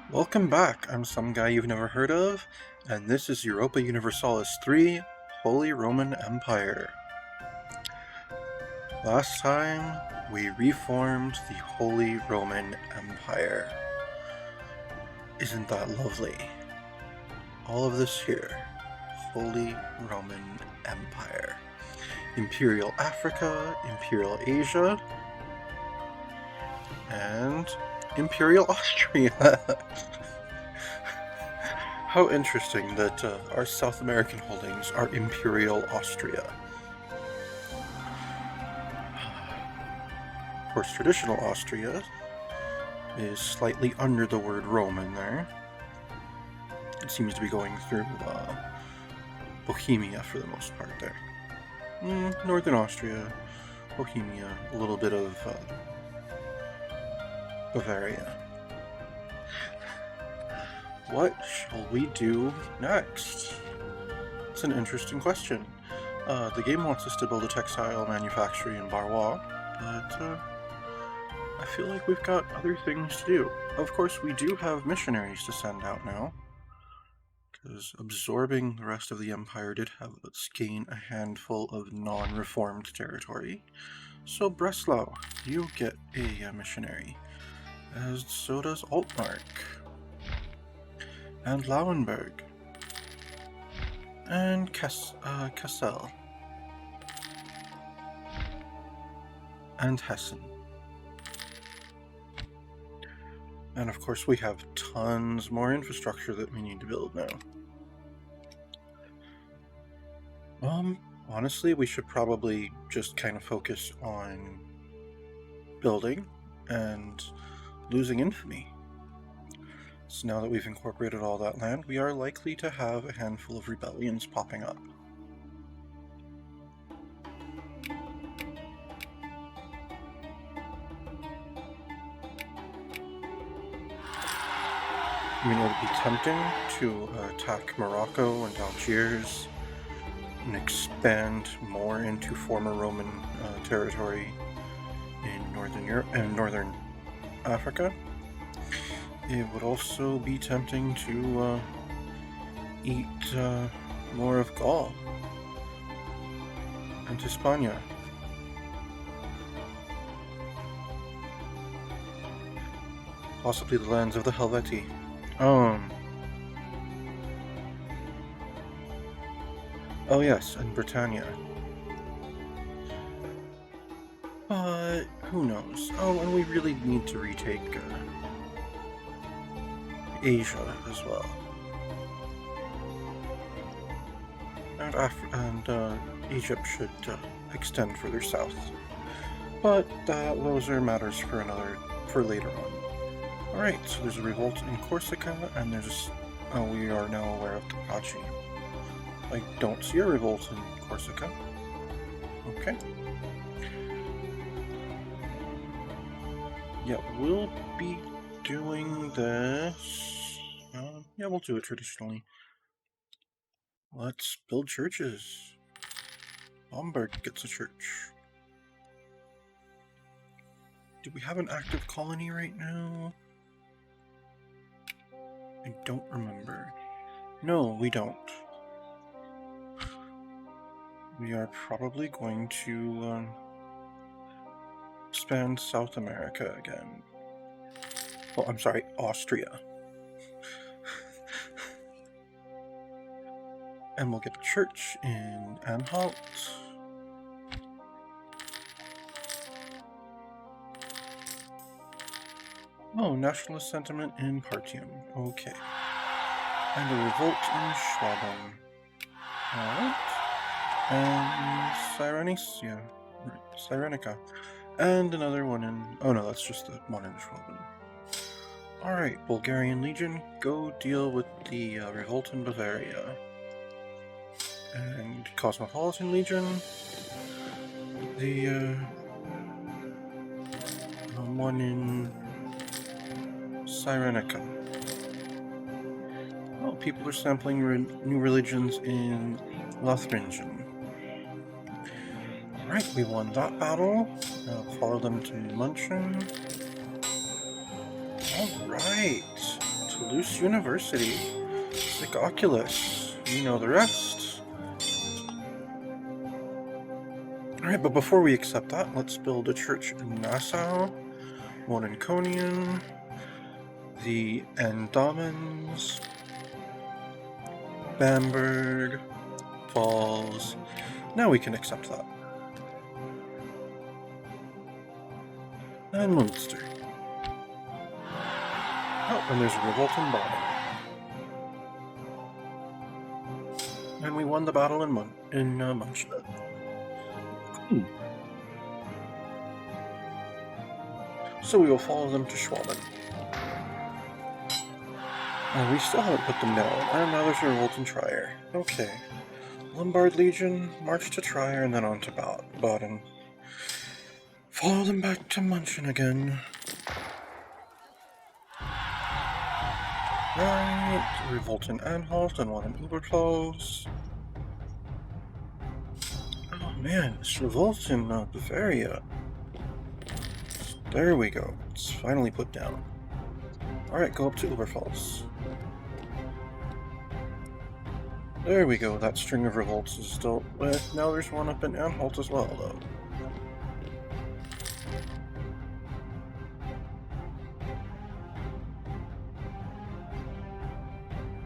Welcome back, I'm some guy you've never heard of, and this is Europa Universalis 3, Holy Roman Empire. Last time, we reformed the Holy Roman Empire. Isn't that lovely? All of this here, Holy Roman Empire. Imperial Africa, Imperial Asia, and Imperial Austria. How interesting that our South American holdings are Imperial Austria. Of course, traditional Austria is slightly under the word Roman there. It seems to be going through Bohemia for the most part there. Northern Austria, Bohemia, a little bit of Bavaria. What shall we do next? It's an interesting question. The game wants us to build a textile manufactory in Barrois, but I feel like we've got other things to do. Of course, we do have missionaries to send out now, because absorbing the rest of the empire did have us gain a handful of non-reformed territory. So Breslau, you get a missionary, as so does Altmark, and Lauenburg, and Kassel, and Hessen. And of course we have tons more infrastructure that we need to build now. Honestly, we should probably just kind of focus on building and losing infamy. So now that we've incorporated all that land, we are likely to have a handful of rebellions popping up. I mean, it would be tempting to attack Morocco and Algiers and expand more into former Roman territory in Northern Europe and Northern Africa. It would also be tempting to eat more of Gaul and Hispania. Possibly the lands of the Helvetii. Oh yes, and Britannia. But who knows? Oh, and we really need to retake Asia as well. And Egypt should extend further south. But those are matters for later on. Alright, so there's a revolt in Corsica, and we are now aware of Carpacci. I don't see a revolt in Corsica. Okay. Yeah, we'll be doing this. Yeah, we'll do it traditionally. Let's build churches. Bamberg gets a church. Do we have an active colony right now? I don't remember. No, we don't. We are probably going to expand South America again. Oh, I'm sorry, Austria. And we'll get a church in Anhalt. Oh, nationalist sentiment in Partium. Okay. And a revolt in Schwaben. Alright. And Cyrenica. And another one in... Oh no, that's just the one in Schwaben. Alright, Bulgarian Legion, go deal with the revolt in Bavaria. And Cosmopolitan Legion, the one in Cyrenica. Oh, people are sampling new religions in Lothringen. Alright, we won that battle. Now follow them to Munchen. Alright, Toulouse University. Sick Oculus. You know the rest. Alright, but before we accept that, let's build a church in Nassau, one in Conian, the Andamans, Bamberg, Falls. Now we can accept that. And Munster. Oh, and there's a revolt in Baden. And we won the battle in Munster. So we will follow them to Schwaben. We still haven't put them down. And now there's a revolt in Trier. Okay. Lombard Legion, march to Trier and then on to Baden. Follow them back to München again. Right, revolt in Anhalt and one in Oberpfalz. Oh man, this revolt in Bavaria. There we go. It's finally put down. Alright, go up to Oberpfalz. There we go, that string of revolts is still... now there's one up in Anhalt as well, though.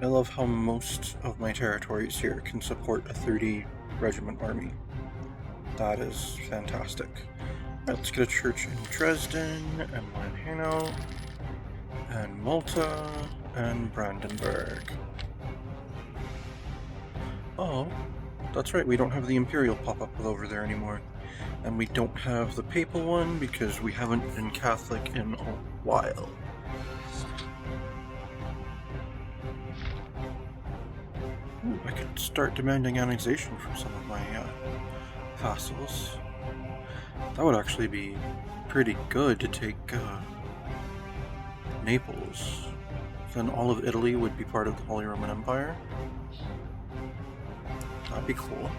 I love how most of my territories here can support a 30-regiment army. That is fantastic. Right, let's get a church in Dresden, and one in Hanau, and Malta, and Brandenburg. Oh, that's right, we don't have the Imperial pop-up over there anymore. And we don't have the Papal one because we haven't been Catholic in a while. Ooh, I could start demanding annexation from some of my vassals. That would actually be pretty good to take Naples. Then all of Italy would be part of the Holy Roman Empire. That'd be cool.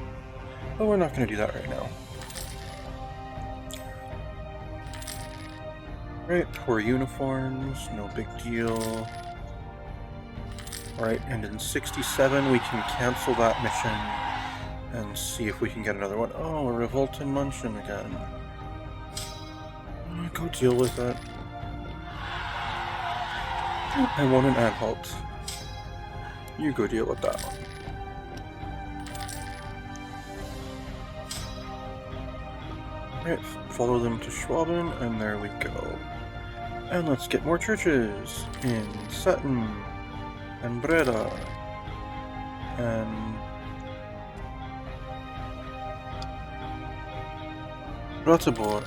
But we're not going to do that right now. Right, poor uniforms, no big deal. Alright, and in 67 we can cancel that mission and see if we can get another one. Oh, a revolt in München again. Go deal with it. I want an Anhalt. You go deal with that one. Right, follow them to Schwaben, and there we go. And let's get more churches in Sutton, and Breda, and Ratibor,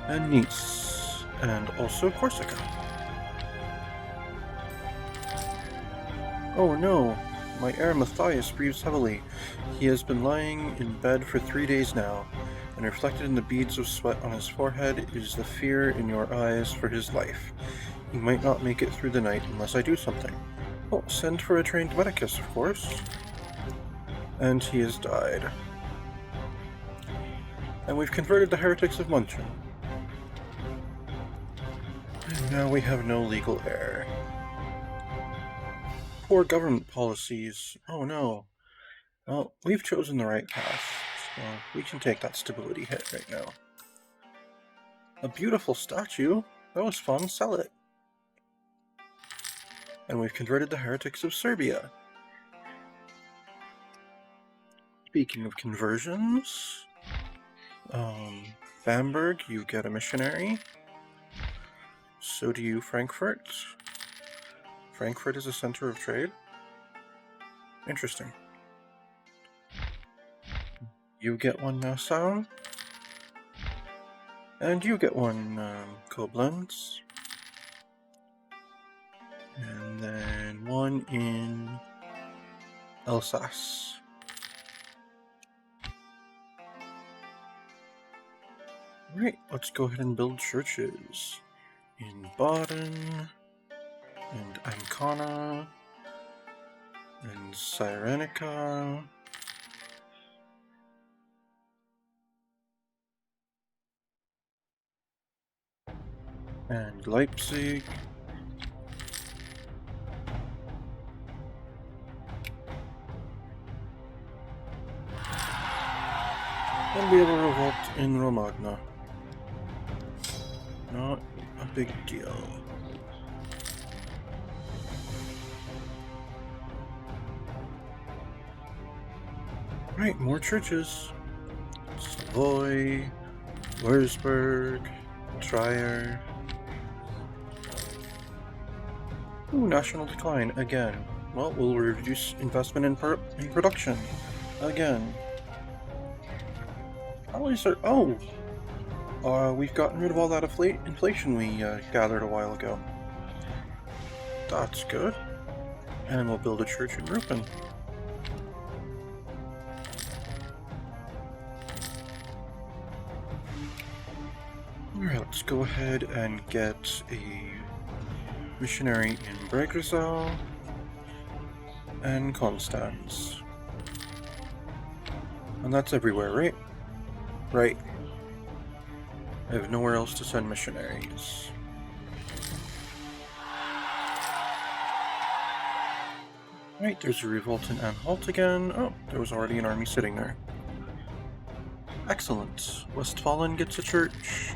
and Nice, and also Corsica. Oh no, my heir Matthias breathes heavily. He has been lying in bed for 3 days now, and reflected in the beads of sweat on his forehead is the fear in your eyes for his life. He might not make it through the night unless I do something. Well, send for a trained medicus, of course. And he has died. And we've converted the heretics of München. And now we have no legal heir. Poor government policies. Oh no. Well, we've chosen the right path, so we can take that stability hit right now. A beautiful statue. That was fun. Sell it. And we've converted the heretics of Serbia. Speaking of conversions, Bamberg, you get a missionary. So do you, Frankfurt. Frankfurt is a center of trade. Interesting. You get one Nassau. And you get one Koblenz. And then one in Alsace. Right, let's go ahead and build churches in Baden, and Ancona, and Cyrenica, and Leipzig, And we have a revolt in Romagna. Not a big deal. Right, more churches. Savoy, Würzburg, Trier. Ooh, national decline again. Well, we'll reduce investment in production again. How is there? Oh, we've gotten rid of all that inflation we gathered a while ago. That's good. And we'll build a church in Rupin. Alright, let's go ahead and get a missionary in Bregenzel and Konstanz. And that's everywhere, right? Right. I have nowhere else to send missionaries. Right, there's a revolt in Anhalt again. Oh, there was already an army sitting there. Excellent. Westfalen gets a church.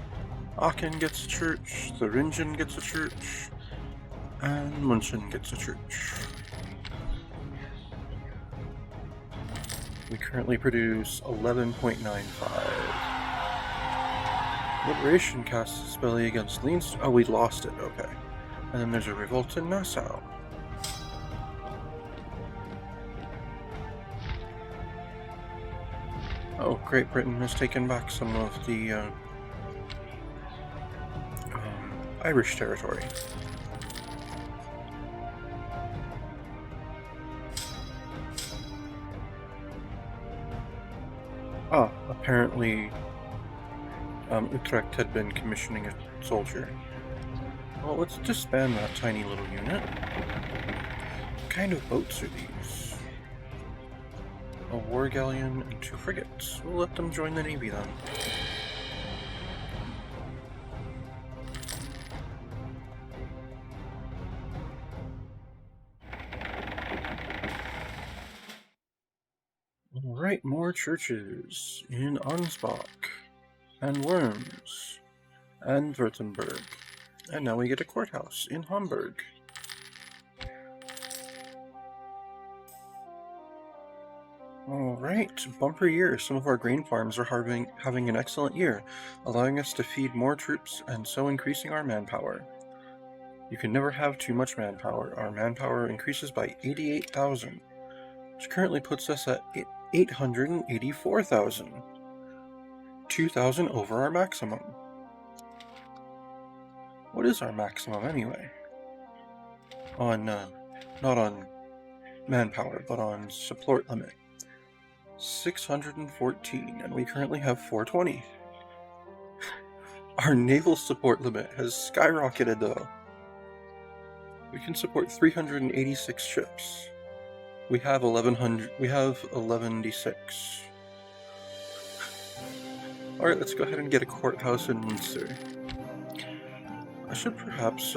Aachen gets a church. Thuringen gets a church. And München gets a church. We currently produce 11.95. Liberation casts its belly against Leinster. Oh, we lost it. Okay. And then there's a revolt in Nassau. Oh, Great Britain has taken back some of the Irish territory. Ah, apparently Utrecht had been commissioning a soldier. Well, let's disband that tiny little unit. What kind of boats are these? A war galleon and 2 frigates. We'll let them join the navy then. Alright, more churches in Ansbach, and Worms, and Württemberg. And now we get a courthouse in Hamburg. Alright, bumper year. Some of our grain farms are having an excellent year, allowing us to feed more troops and so increasing our manpower. You can never have too much manpower. Our manpower increases by 88,000, which currently puts us at 884,000. 2,000 over our maximum. What is our maximum anyway? On, not on manpower, but on support limit. 614, and we currently have 420. Our naval support limit has skyrocketed though. We can support 386 ships. We have 1106. Alright, let's go ahead and get a courthouse in Munster. I should perhaps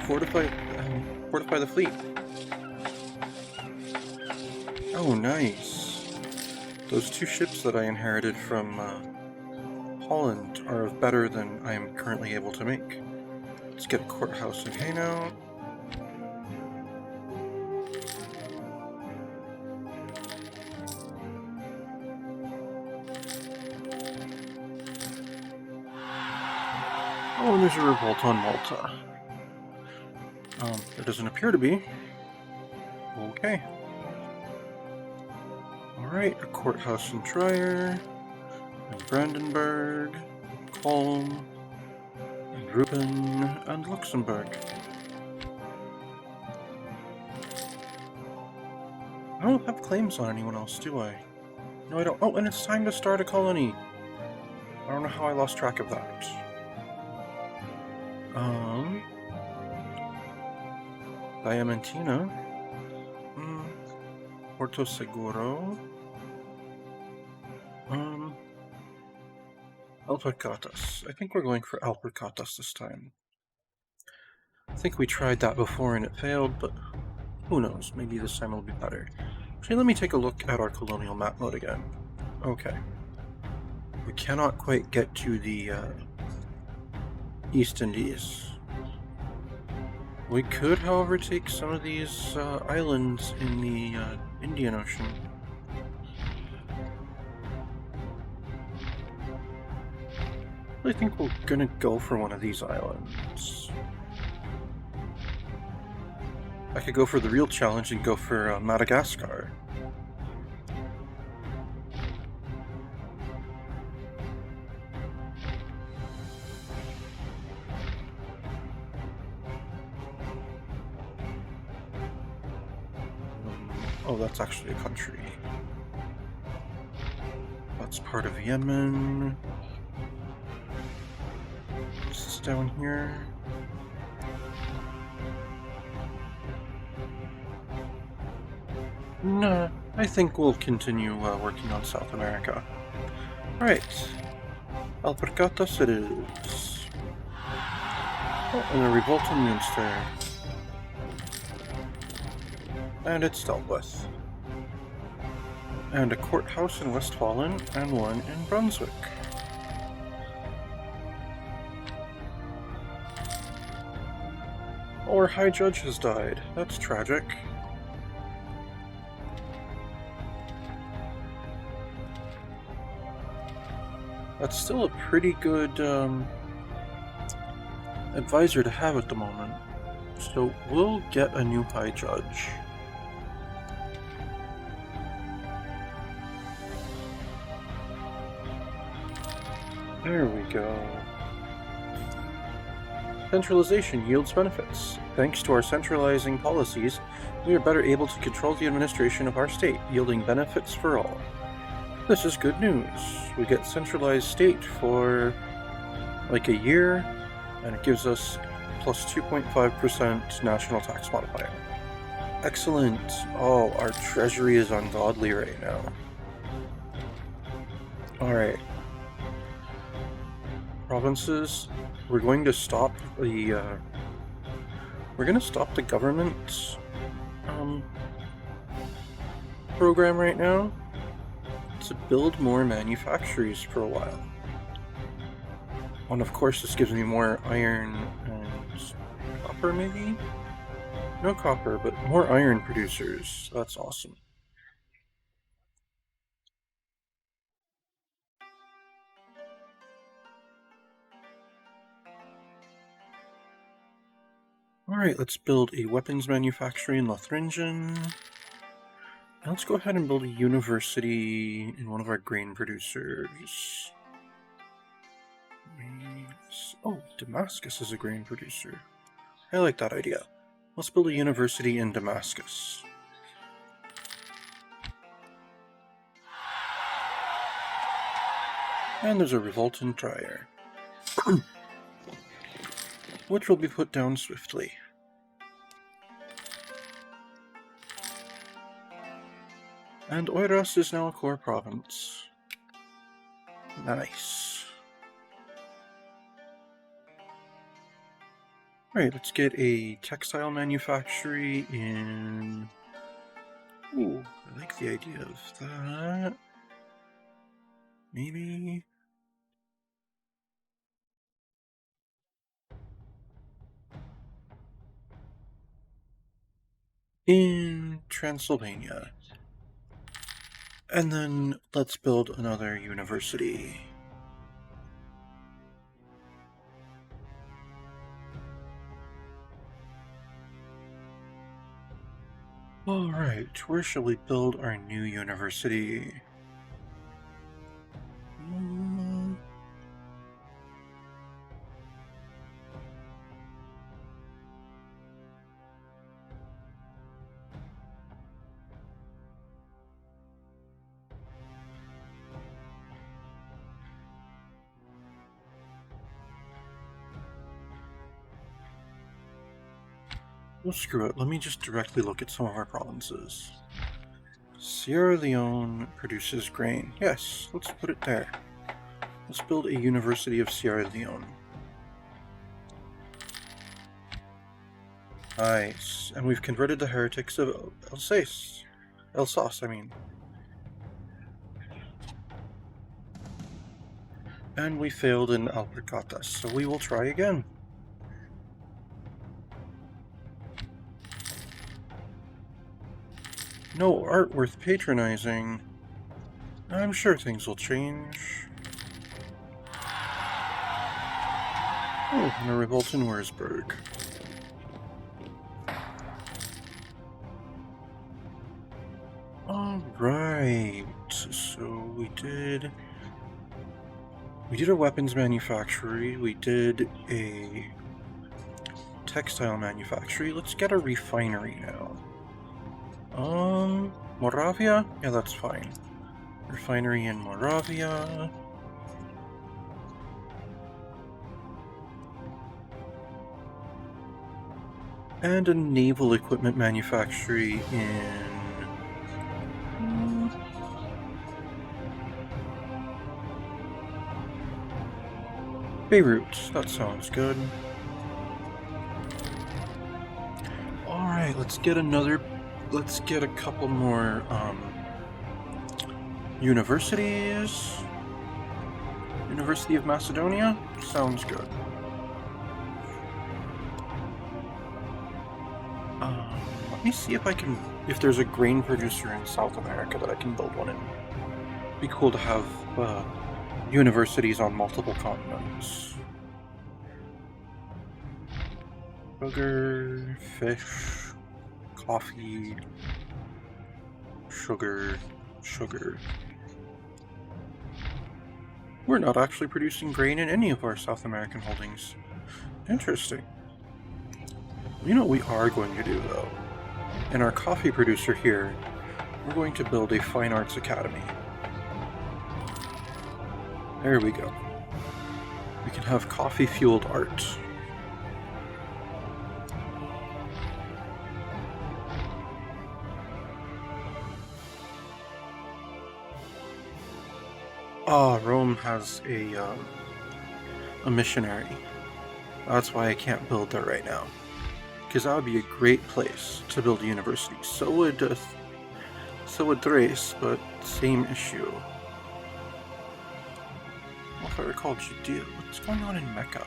fortify the fleet. Oh, nice. Those 2 ships that I inherited from Holland are better than I am currently able to make. Let's get a courthouse in Hainaut. Oh, and there's a revolt on Malta. There doesn't appear to be. Okay. Alright, a courthouse in Trier, and Brandenburg, Kulm, and Reuben, and Luxembourg. I don't have claims on anyone else, do I? No, I don't. Oh, and it's time to start a colony. I don't know how I lost track of that. Diamantina, Porto Seguro, Alpercatas. I think we're going for Alpercatas this time. I think we tried that before and it failed, but who knows, maybe this time it'll be better. Actually, let me take a look at our colonial map mode again. Okay. We cannot quite get to the East Indies. We could, however, take some of these islands in the Indian Ocean. I think we're gonna go for one of these islands. I could go for the real challenge and go for Madagascar. Oh, that's actually a country. That's part of Yemen. This is down here. No, I think we'll continue working on South America. Alright. Alpercatas it is. Oh, and a revolt in Munster. And it's dealt with. And a courthouse in Westfalen, and one in Brunswick. Our High Judge has died. That's tragic. That's still a pretty good advisor to have at the moment. So we'll get a new High Judge. There we go. Centralization yields benefits. Thanks to our centralizing policies, we are better able to control the administration of our state, yielding benefits for all. This is good news. We get centralized state for like a year, and it gives us plus 2.5% national tax modifier. Excellent. Oh, our treasury is ungodly right now. Alright. Provinces, we're going to stop the government program right now to build more manufactories for a while. And of course this gives me more iron and copper maybe? No copper, but more iron producers. That's awesome. Alright, let's build a weapons manufactory in Lothringen. And let's go ahead and build a university in one of our grain producers. Oh, Damascus is a grain producer. I like that idea. Let's build a university in Damascus. And there's a revolt in Trier, which will be put down swiftly. And Oiras is now a core province. Nice. Alright, let's get a textile manufactory in... Ooh, I like the idea of that. Maybe... in Transylvania. And then let's build another university. Alright, where shall we build our new university? Well, screw it. Let me just directly look at some of our provinces. Sierra Leone produces grain. Yes, let's put it there. Let's build a University of Sierra Leone. Nice. And we've converted the heretics of Alsace, I mean. And we failed in Alpercatas, so we will try again. No art worth patronizing. I'm sure things will change. Oh, and a revolt in Wurzburg. Alright, so we did a weapons manufactory, we did a textile manufactory. Let's get a refinery now. Moravia? Yeah, that's fine. Refinery in Moravia. And a naval equipment manufactory in... Beirut. That sounds good. Alright, let's get a couple more, universities. University of Macedonia? Sounds good. Let me see if there's a grain producer in South America that I can build one in. It'd be cool to have, universities on multiple continents. Sugar, fish, coffee, sugar. We're not actually producing grain in any of our South American holdings. Interesting. You know what we are going to do, though? In our coffee producer here, we're going to build a fine arts academy. There we go. We can have coffee-fueled art. Rome has a missionary. That's why I can't build there right now. Because that would be a great place to build a university. So would Thrace, but same issue. Well, if I recall Judea, what's going on in Mecca?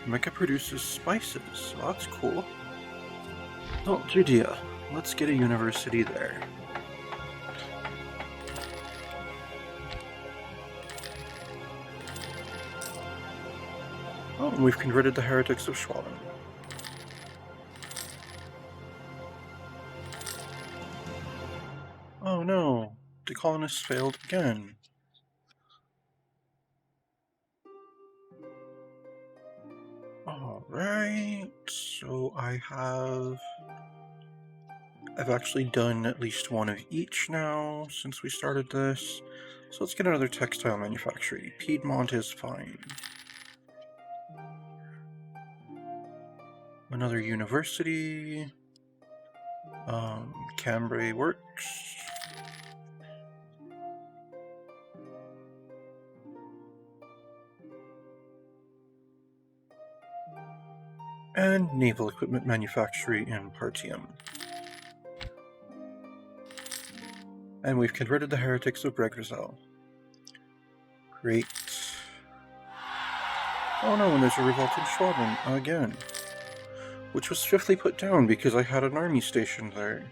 Mecca produces spices, so that's cool. Oh, Judea. Let's get a university there. Oh, and we've converted the heretics of Schwaben. Oh no, the colonists failed again. Alright, so I've actually done at least one of each now since we started this. So let's get another textile manufacturing. Piedmont is fine. Another university. Cambrai works. And naval equipment manufacturing in Partium. And we've converted the heretics of Bregrzel. Great. Oh no, and there's a revolt in Schwaben again. Which was swiftly put down because I had an army stationed there.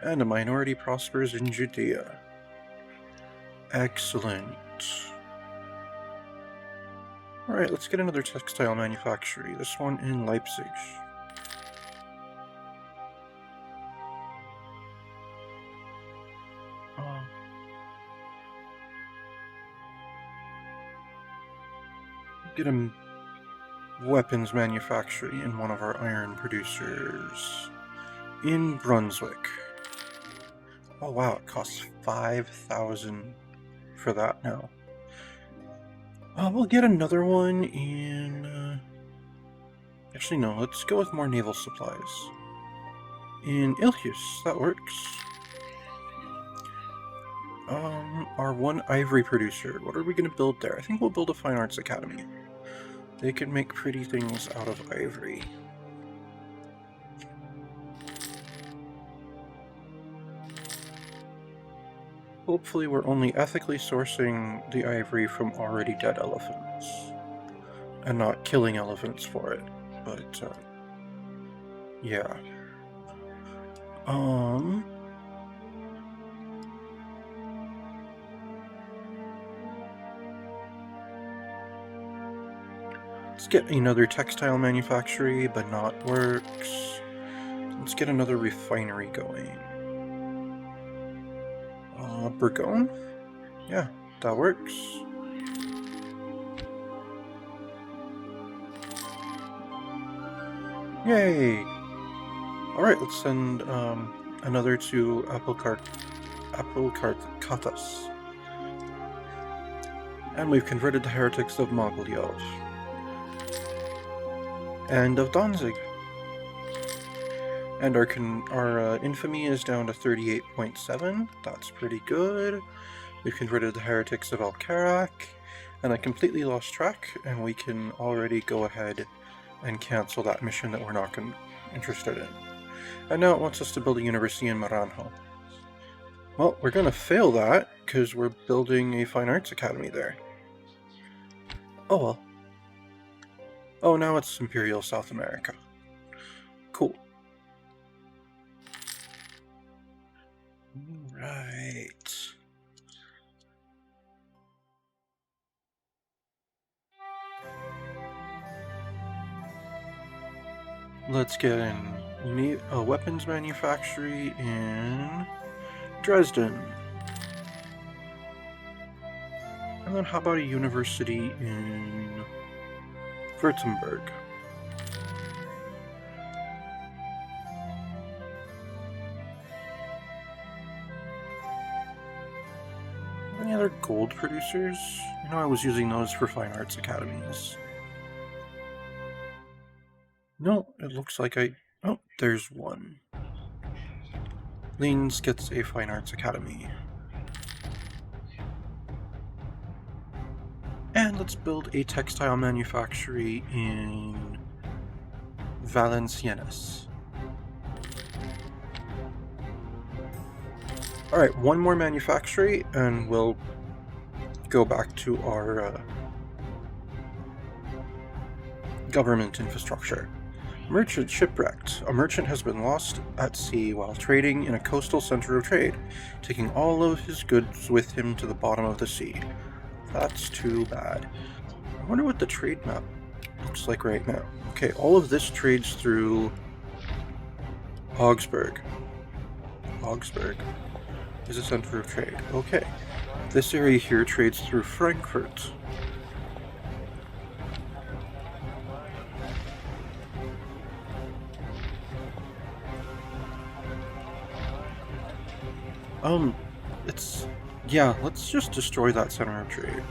And a minority prospers in Judea. Excellent. Alright, let's get another textile manufactory. This one in Leipzig. Get a weapons manufactory in one of our iron producers in Brunswick. Oh wow, it costs 5,000 for that now. We'll get another one in... Actually, no, let's go with more naval supplies. In Ilhus, that works. Our one ivory producer, what are we going to build there? I think we'll build a fine arts academy. They can make pretty things out of ivory. Hopefully we're only ethically sourcing the ivory from already dead elephants. And not killing elephants for it. But, yeah. Let's get another textile manufactory, but not works. Let's get another refinery going. Burgone? Yeah, that works. Yay! Alright, let's send another to Apelkarkatas. And we've converted the heretics of Mogilyov. And of Danzig. And our infamy is down to 38.7. That's pretty good. We've converted the heretics of Alcarak. And I completely lost track, and we can already go ahead and cancel that mission that we're not interested in. And now it wants us to build a university in Maranhão. Well, we're going to fail that, because we're building a fine arts academy there. Oh well. Oh, now it's Imperial South America. Cool. Right. Let's get a weapons manufactory in Dresden. And then how about a university in Württemberg? Any other gold producers? You know, I was using those for fine arts academies. No, it looks like oh, there's one. Linz gets a fine arts academy. And let's build a textile manufactory in Valenciennes. Alright, one more manufactory, and we'll go back to our government infrastructure. Merchant shipwrecked. A merchant has been lost at sea while trading in a coastal center of trade, taking all of his goods with him to the bottom of the sea. That's too bad. I wonder what the trade map looks like right now. Okay, all of this trades through Augsburg. Augsburg is a center of trade. Okay. This area here trades through Frankfurt. Yeah, let's just destroy that center of trade.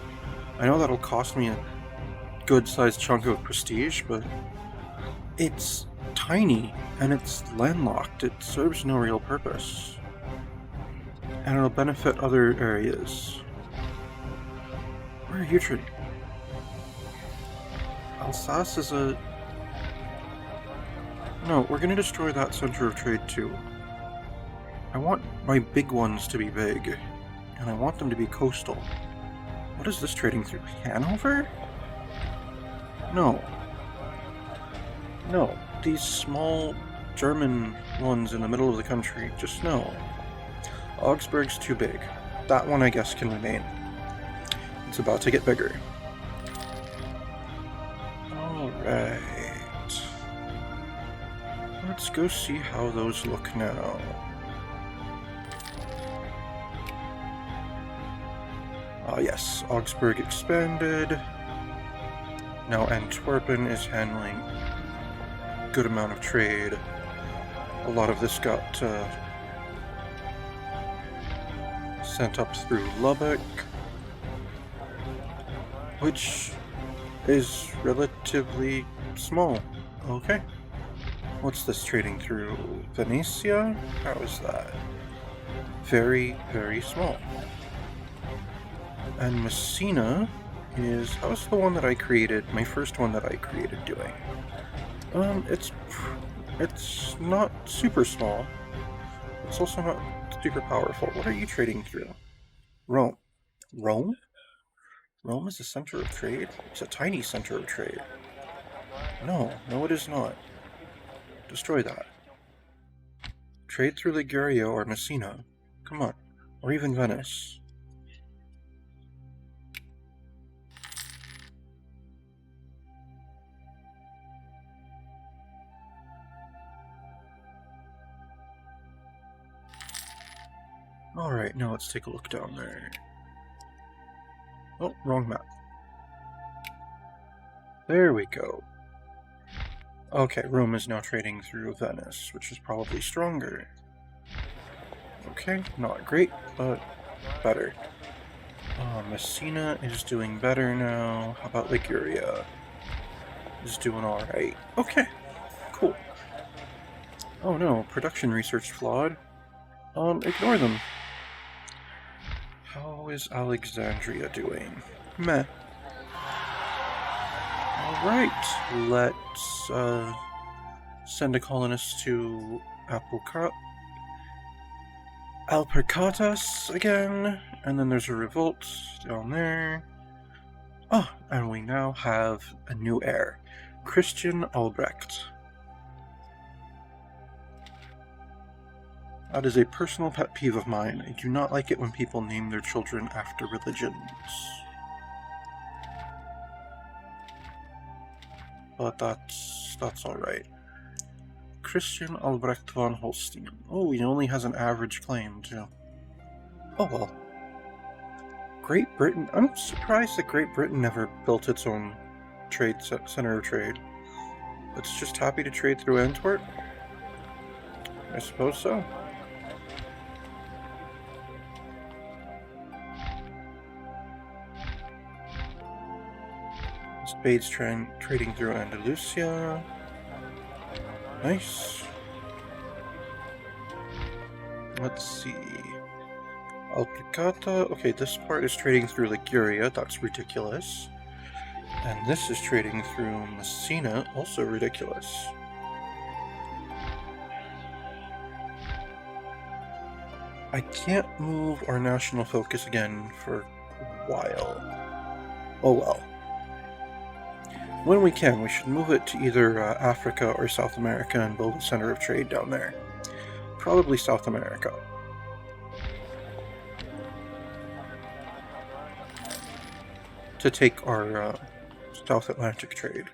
I know that'll cost me a good-sized chunk of prestige, but it's tiny, and it's landlocked. It serves no real purpose. And it'll benefit other areas. Where are you trading? Alsace is a... No, we're gonna destroy that center of trade too. I want my big ones to be big, and I want them to be coastal. What is this trading through? Hanover? No. No, these small German ones in the middle of the country, just no. Augsburg's too big. That one I guess can remain. It's about to get bigger. Alright. Let's go see how those look now. Ah yes, Augsburg expanded. Now Antwerpen is handling a good amount of trade. A lot of this got sent up through Lubbock, which is relatively small. Okay. What's this trading through? Venetia? How is that? Very, very small. And Messina is... how's the one that I created, my first one that I created, doing? It's not super small. It's also not super powerful. What are you trading through? Rome. Rome? Rome is a center of trade? It's a tiny center of trade. No, no it is not. Destroy that. Trade through Liguria or Messina. Come on. Or even Venice. Alright, now let's take a look down there. Oh, wrong map. There we go. Okay, Rome is now trading through Venice, which is probably stronger. Okay, not great, but better. Messina is doing better now. How about Liguria? Is doing alright. Okay, cool. Oh no, production research flawed. Ignore them. How is Alexandria doing? Meh. Alright, let's send a colonist to Alpercatas again, and then there's a revolt down there. Oh, and we now have a new heir, Christian Albrecht. That is a personal pet peeve of mine. I do not like it when people name their children after religions. But that's alright. Christian Albrecht von Holstein. Oh, he only has an average claim, too. Oh well. Great Britain. I'm surprised that Great Britain never built its own center of trade. It's just happy to trade through Antwerp? I suppose so. Spade's trading through Andalusia. Nice. Let's see. Alplicata. Okay, this part is trading through Liguria. That's ridiculous. And this is trading through Messina. Also ridiculous. I can't move our national focus again for a while. Oh well. When we can, we should move it to either Africa or South America and build a center of trade down there. Probably South America. To take our South Atlantic trade.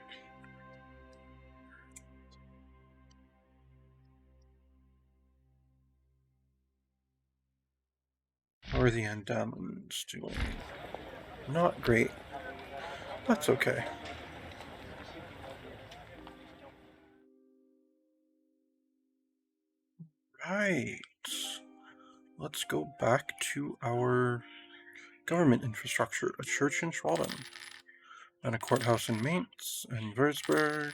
How are the Andamans doing? Not great. That's okay. Right. Let's go back to our government infrastructure. A church in Schwalden, and a courthouse in Mainz, and Würzburg,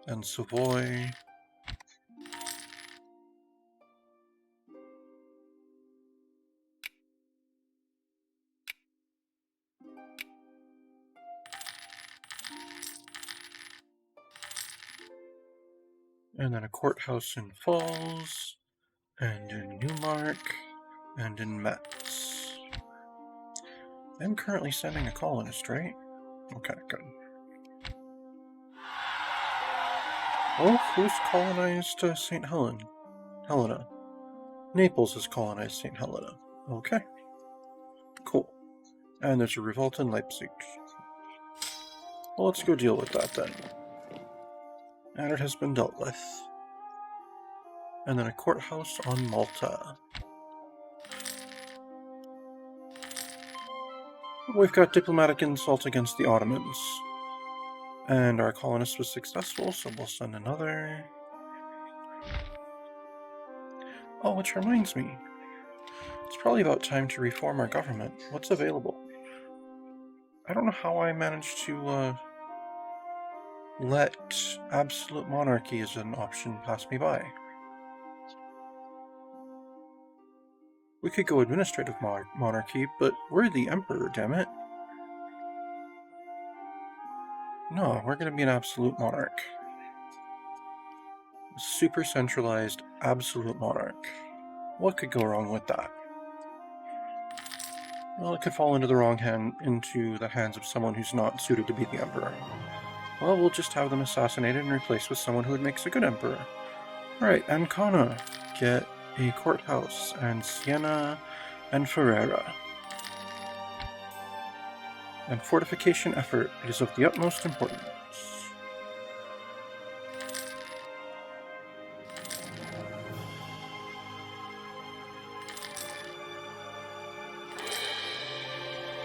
and Savoy. And then a courthouse in Falls, and in Newmark, and in Metz. I'm currently sending a colonist, right? Okay, good. Oh, who's colonized St. Helena? Naples has colonized St. Helena. Okay. Cool. And there's a revolt in Leipzig. Well, let's go deal with that then. And it has been dealt with. And then a courthouse on Malta. We've got diplomatic insult against the Ottomans. And our colonist was successful, so we'll send another. Oh, which reminds me. It's probably about time to reform our government. What's available? I don't know how I managed to let absolute monarchy as an option pass me by. We could go administrative monarchy, but we're the emperor, damn it. No, we're going to be an absolute monarch. Super centralized, absolute monarch. What could go wrong with that? Well, it could fall into the hands of someone who's not suited to be the emperor. Well, we'll just have them assassinated and replaced with someone who makes a good emperor. Alright, Ancona, get a courthouse, and Siena and Ferrara. And fortification effort is of the utmost importance.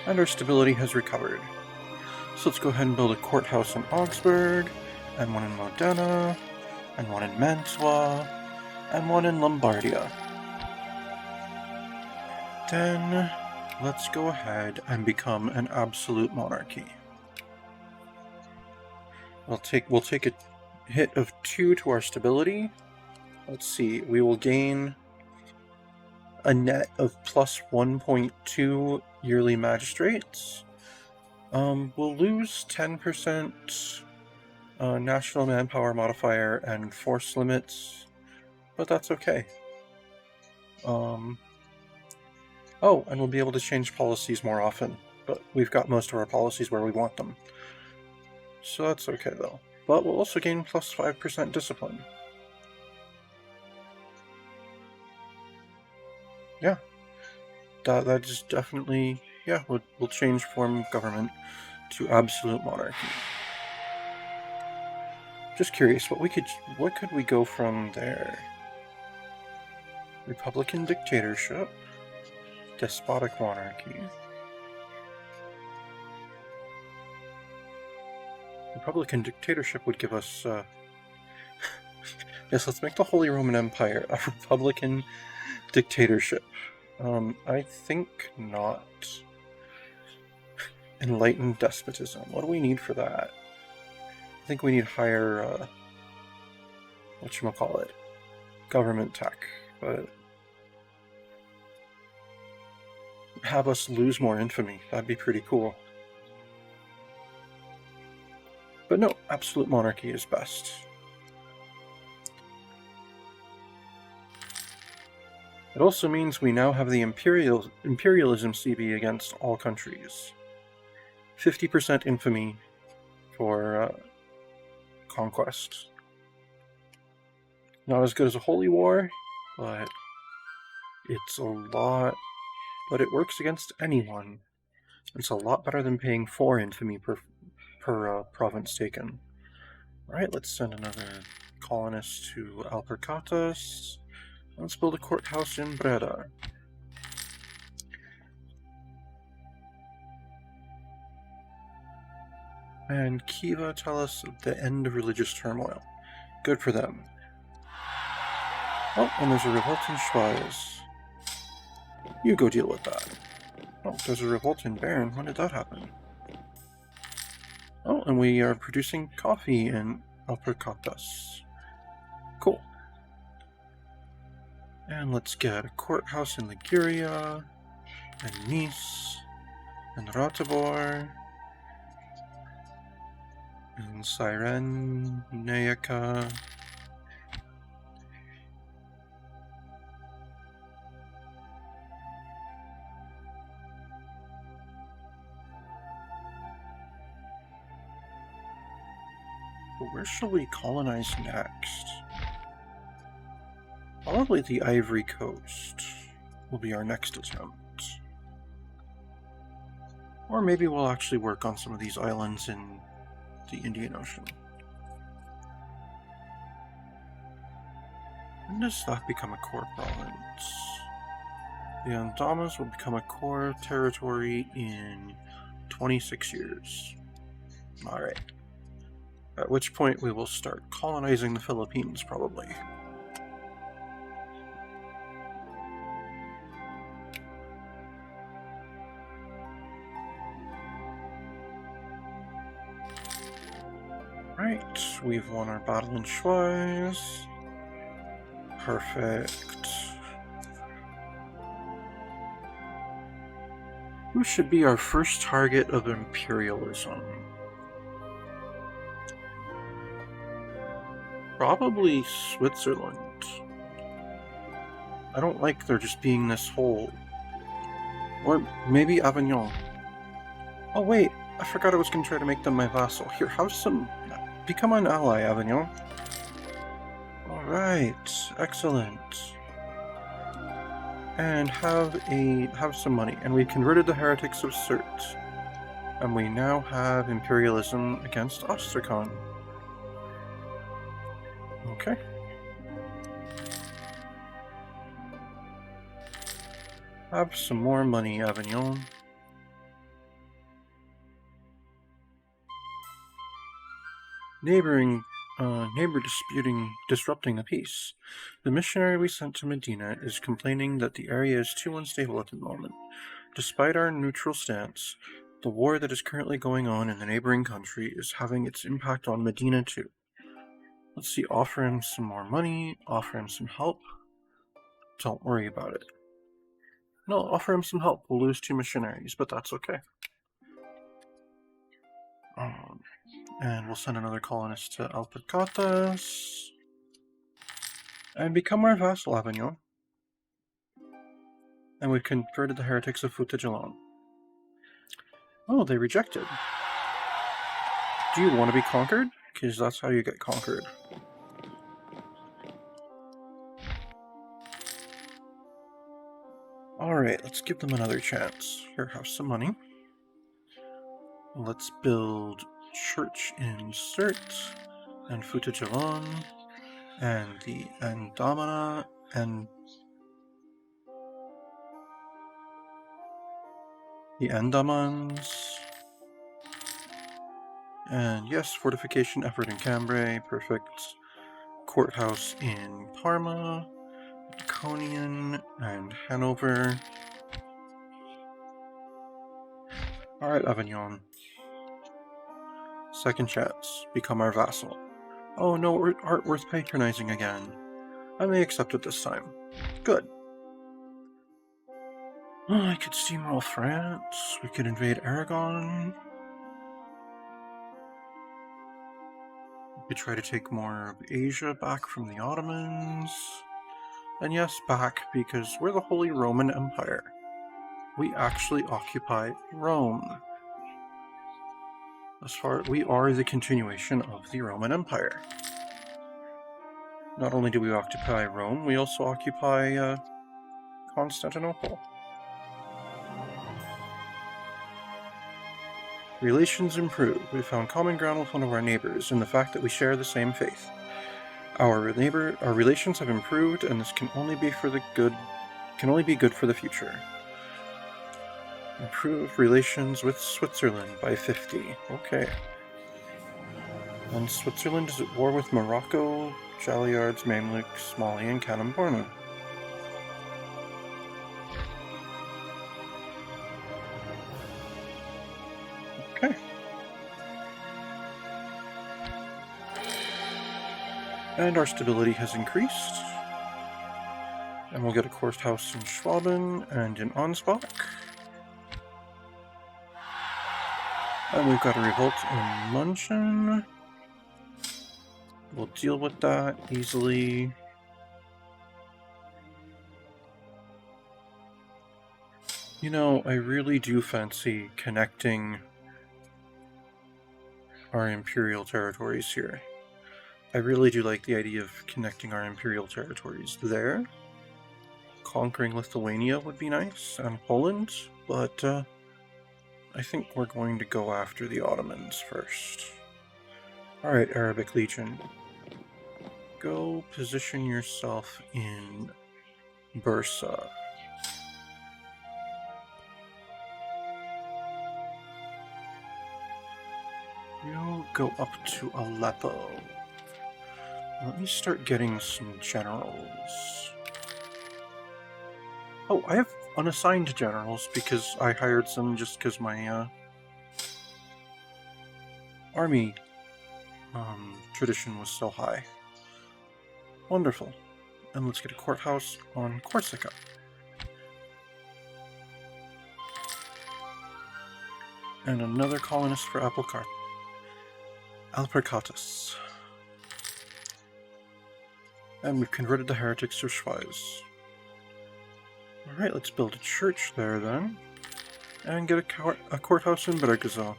And our stability has recovered. So let's go ahead and build a courthouse in Augsburg, and one in Modena, and one in Mantua, and one in Lombardia. Then let's go ahead and become an absolute monarchy. We'll take a hit of 2 to our stability. Let's see, we will gain a net of plus 1.2 yearly magistrates. We'll lose 10% national manpower modifier and force limits, but that's okay. Oh, and we'll be able to change policies more often, but we've got most of our policies where we want them. So that's okay though. But we'll also gain plus 5% discipline. Yeah, that is definitely, yeah, we'll change form of government to absolute monarchy. Just curious, what could we go from there? Republican dictatorship, despotic monarchy. Republican dictatorship would give us, yes, let's make the Holy Roman Empire a Republican dictatorship. I think not. Enlightened despotism. What do we need for that? I think we need higher, whatchamacallit, government tech, but have us lose more infamy. That'd be pretty cool. But no, absolute monarchy is best. It also means we now have the Imperialism CB against all countries. 50% infamy for conquest. Not as good as a holy war, but it's a lot. But it works against anyone. It's a lot better than paying 4 infamy per province taken. Alright, let's send another colonist to Alpercatas. Let's build a courthouse in Breda. And Kiva tell us the end of religious turmoil. Good for them. Oh, and there's a revolt in Schweiz. You go deal with that. Oh, there's a revolt in Bern. When did that happen? Oh, and we are producing coffee in Alpercatas. Cool. And let's get a courthouse in Liguria, and Nice, and Ratibor, and Cyrenaica. But where shall we colonize next? Probably the Ivory Coast will be our next attempt. Or maybe we'll actually work on some of these islands in the Indian Ocean. When does that become a core province? The Andamas will become a core territory in 26 years. Alright. At which point we will start colonizing the Philippines, probably. Right, we've won our battle in Schweiz. Perfect. Who should be our first target of imperialism? Probably Switzerland. I don't like there just being this whole Or maybe Avignon. Oh wait, I forgot I was going to try to make them my vassal. Here, have some... Become an ally, Avignon. Alright, excellent. And have some money. And we converted the heretics of Surt. And we now have Imperialism against Ostracon. Okay. Have some more money, Avignon. Neighbor disrupting the peace. The missionary we sent to Medina is complaining that the area is too unstable at the moment. Despite our neutral stance, the war that is currently going on in the neighboring country is having its impact on Medina too. Let's see, offer him some more money, offer him some help. Don't worry about it. No, offer him some help. We'll lose 2 missionaries, but that's okay. And we'll send another colonist to Alpacatas. And become our vassal, Avignon. And we've converted the heretics of Futajalon. Oh, they rejected. Do you want to be conquered? Because that's how you get conquered. Alright, let's give them another chance. Here, have some money. Let's build church in Surt, and Futajalon, and the Andamana, and the Andamans. And yes, fortification effort in Cambrai, perfect. Courthouse in Parma, Draconian, and Hanover. Alright, Avignon. Second chance. Become our vassal. Oh no, art worth patronizing again. I may accept it this time. Good. Oh, I could steamroll France. We could invade Aragon. We could try to take more of Asia back from the Ottomans. And yes, back, because we're the Holy Roman Empire. We actually occupy Rome. We are the continuation of the Roman Empire. Not only do we occupy Rome, we also occupy Constantinople. Relations improve. We found common ground with one of our neighbors in the fact that we share the same faith. Our relations have improved, and this can only be good for the future. Improve relations with Switzerland by 50. Okay. And Switzerland is at war with Morocco, Jalliards, Mamluks, Mali, and Kanem-Bornu. Okay. And our stability has increased. And we'll get a courthouse in Schwaben and in Ansbach. And we've got a revolt in Munchen. We'll deal with that easily. You know, I really do fancy connecting our imperial territories here. I really do like the idea of connecting our imperial territories there. Conquering Lithuania would be nice, and Poland, but I think we're going to go after the Ottomans first. Alright, Arabic Legion. Go position yourself in Bursa. You go up to Aleppo. Let me start getting some generals. Oh, I have unassigned generals because I hired some just because my army tradition was so high. Wonderful. And let's get a courthouse on Corsica. And another colonist for Alpercatas. And we've converted the heretics to Schweiz. Alright, let's build a church there then. And get a courthouse in Bergazal.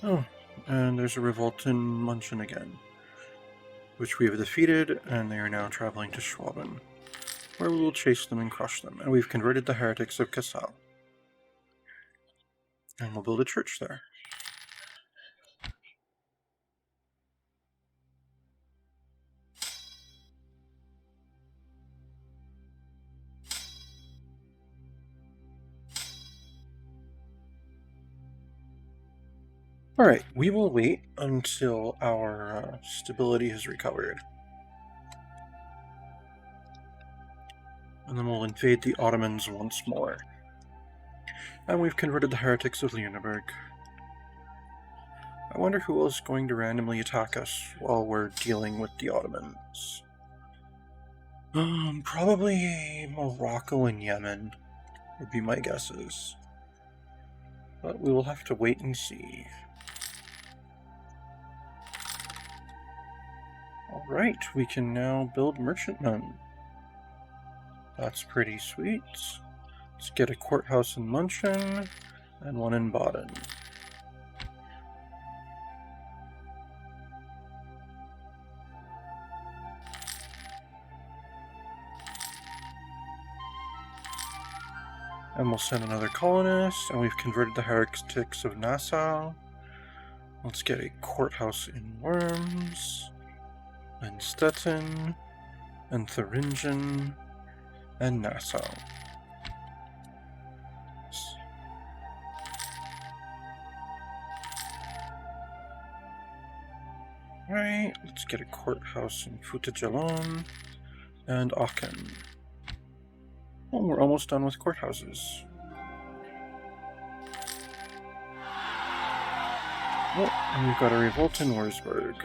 Oh, and there's a revolt in Munchen again, which we have defeated, and they are now traveling to Schwaben, where we will chase them and crush them. And we've converted the heretics of Kassel. And we'll build a church there. Alright, we will wait until our stability has recovered. And then we'll invade the Ottomans once more. And we've converted the heretics of Lüneburg. I wonder who else is going to randomly attack us while we're dealing with the Ottomans. Probably Morocco and Yemen would be my guesses. But we will have to wait and see. Alright, we can now build merchantmen. That's pretty sweet. Let's get a courthouse in Munchen and one in Baden. And we'll send another colonist, and we've converted the heretics of Nassau. Let's get a courthouse in Worms, and Stettin, and Thuringen, and Nassau. Right, let's get a courthouse in Futajalon, and Aachen. Well, we're almost done with courthouses. Oh, and we've got a revolt in Wurzburg.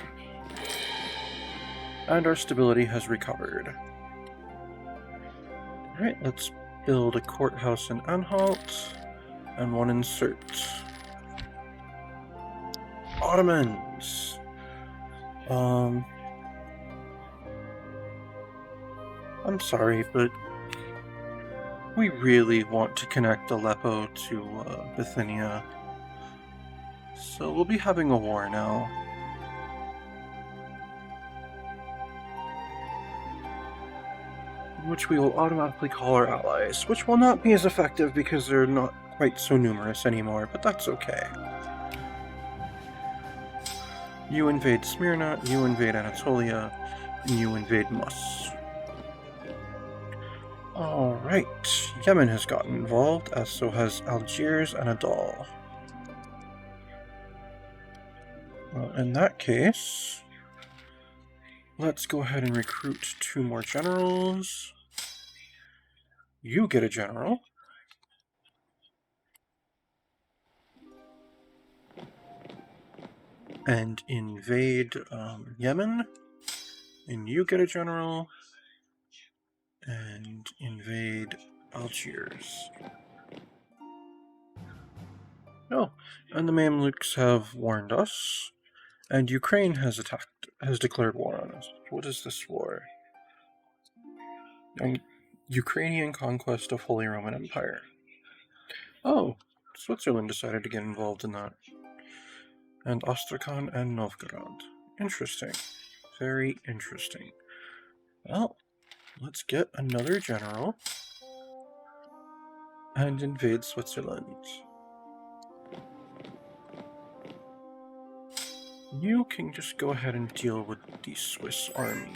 And our stability has recovered. Alright, let's build a courthouse in Anhalt, and one in Surt. Ottomans! I'm sorry, but we really want to connect Aleppo to Bithynia. So we'll be having a war now. Which we will automatically call our allies, which will not be as effective because they're not quite so numerous anymore, but that's okay. You invade Smyrna, you invade Anatolia, and you invade Mus. Alright, Yemen has gotten involved, as so has Algiers and Adal. Well, in that case, let's go ahead and recruit 2 more generals. You get a general. And invade Yemen. And you get a general. And invade Algiers. Oh, and the Mamluks have warned us. And Ukraine has declared war on us. What is this war? Ukrainian conquest of Holy Roman Empire. Oh, Switzerland decided to get involved in that. And Astrakhan and Novgorod. Interesting. Very interesting. Well, let's get another general and invade Switzerland. You can just go ahead and deal with the Swiss army.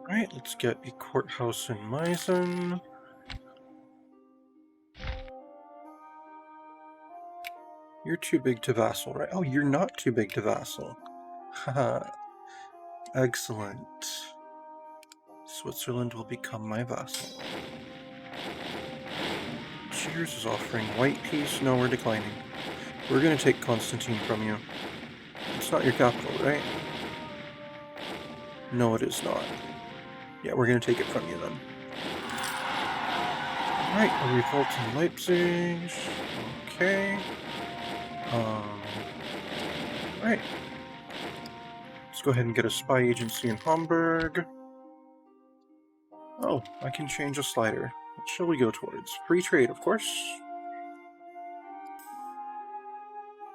Right, let's get a courthouse in Meissen. You're too big to vassal, right? Oh, you're not too big to vassal. Haha. Excellent. Switzerland will become my vassal. Cheers is offering white peace. No, we're declining. We're going to take Constantine from you. It's not your capital, right? No, it is not. Yeah, we're going to take it from you then. Alright, a revolt in Leipzig. Okay. Right. Let's go ahead and get a spy agency in Hamburg. Oh, I can change a slider. What shall we go towards? Free trade, of course.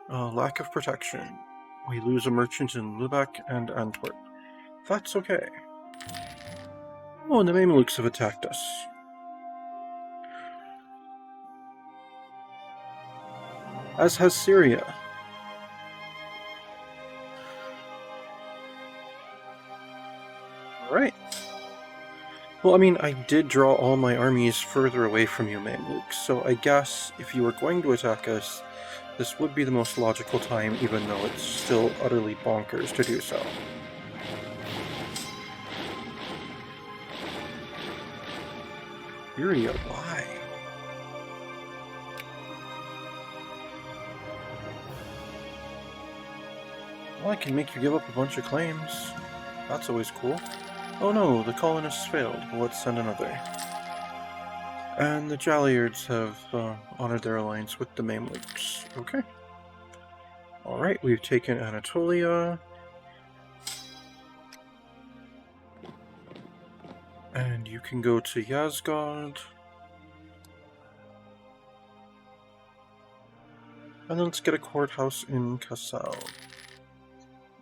Lack of protection. We lose a merchant in Lubeck and Antwerp. That's okay. Oh, and the Mamelukes have attacked us. As has Syria. Alright. Well, I mean, I did draw all my armies further away from you, Mamluks, so I guess if you were going to attack us, this would be the most logical time, even though it's still utterly bonkers to do so. Syria, why? Well, I can make you give up a bunch of claims. That's always cool. Oh no, the colonists failed. Well, let's send another. And the Jalliards have honored their alliance with the Mamluks. Okay. Alright, we've taken Anatolia. And you can go to Yazgod. And then let's get a courthouse in Kassel.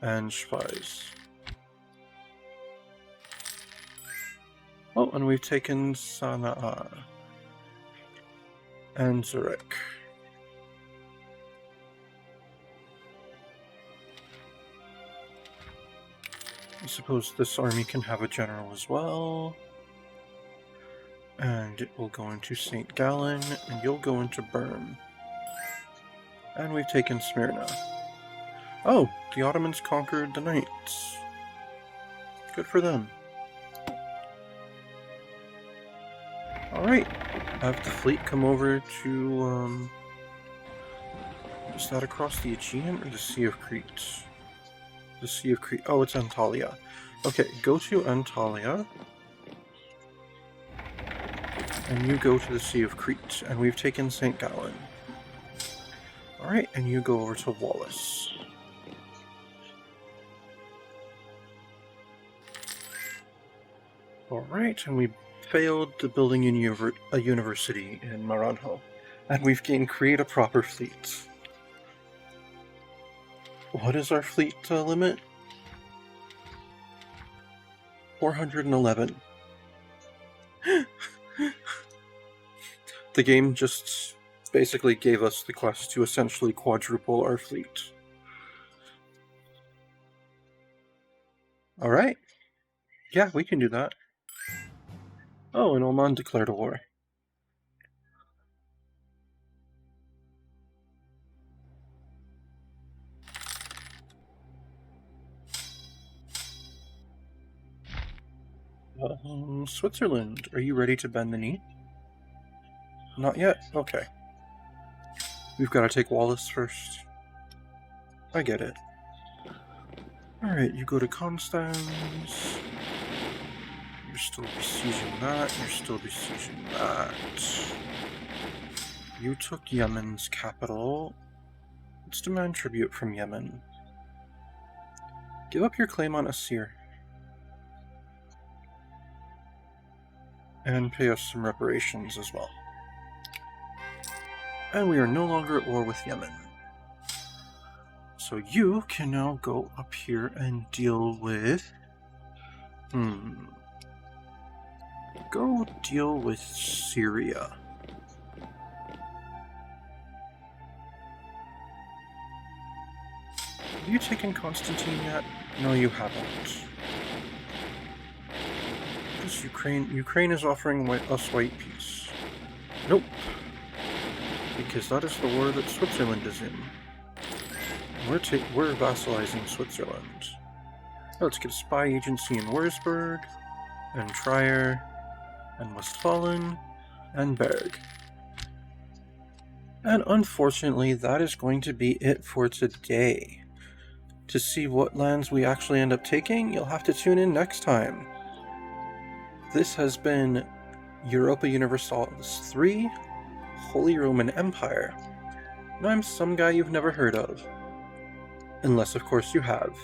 And Schweiz. Oh, and we've taken Sanaa. And Zurich. I suppose this army can have a general as well. And it will go into St. Gallen, and you'll go into Bern. And we've taken Smyrna. Oh, the Ottomans conquered the Knights. Good for them. Alright, have the fleet come over to, is that across the Aegean or the Sea of Crete? The Sea of Crete. Oh, it's Antalya. Okay, go to Antalya. And you go to the Sea of Crete. And we've taken St. Gallen. Alright, and you go over to Wallace. Alright, and we failed to building a university in Maranhão. And we've gained create a proper fleet. What is our fleet limit? 411. The game just basically gave us the quest to essentially quadruple our fleet. Alright. Yeah, we can do that. Oh, and Oman declared a war. Switzerland, are you ready to bend the knee? Not yet? Okay. We've got to take Wallace first. I get it. Alright, you go to Constance. You're still besieging that. You're still besieging that. You took Yemen's capital. Let's demand tribute from Yemen. Give up your claim on Asir. And pay us some reparations as well. And we are no longer at war with Yemen. So you can now go up here and deal with... Go deal with Syria. Have you taken Constantine yet? No, you haven't. This Ukraine is offering us white peace. Nope. Because that is the war that Switzerland is in. We're vassalizing Switzerland. Let's get a spy agency in Wurzburg, and Trier, and Westfalen, and Berg. And unfortunately, that is going to be it for today. To see what lands we actually end up taking, you'll have to tune in next time. This has been Europa Universalis 3, Holy Roman Empire, and I'm some guy you've never heard of. Unless, of course, you have.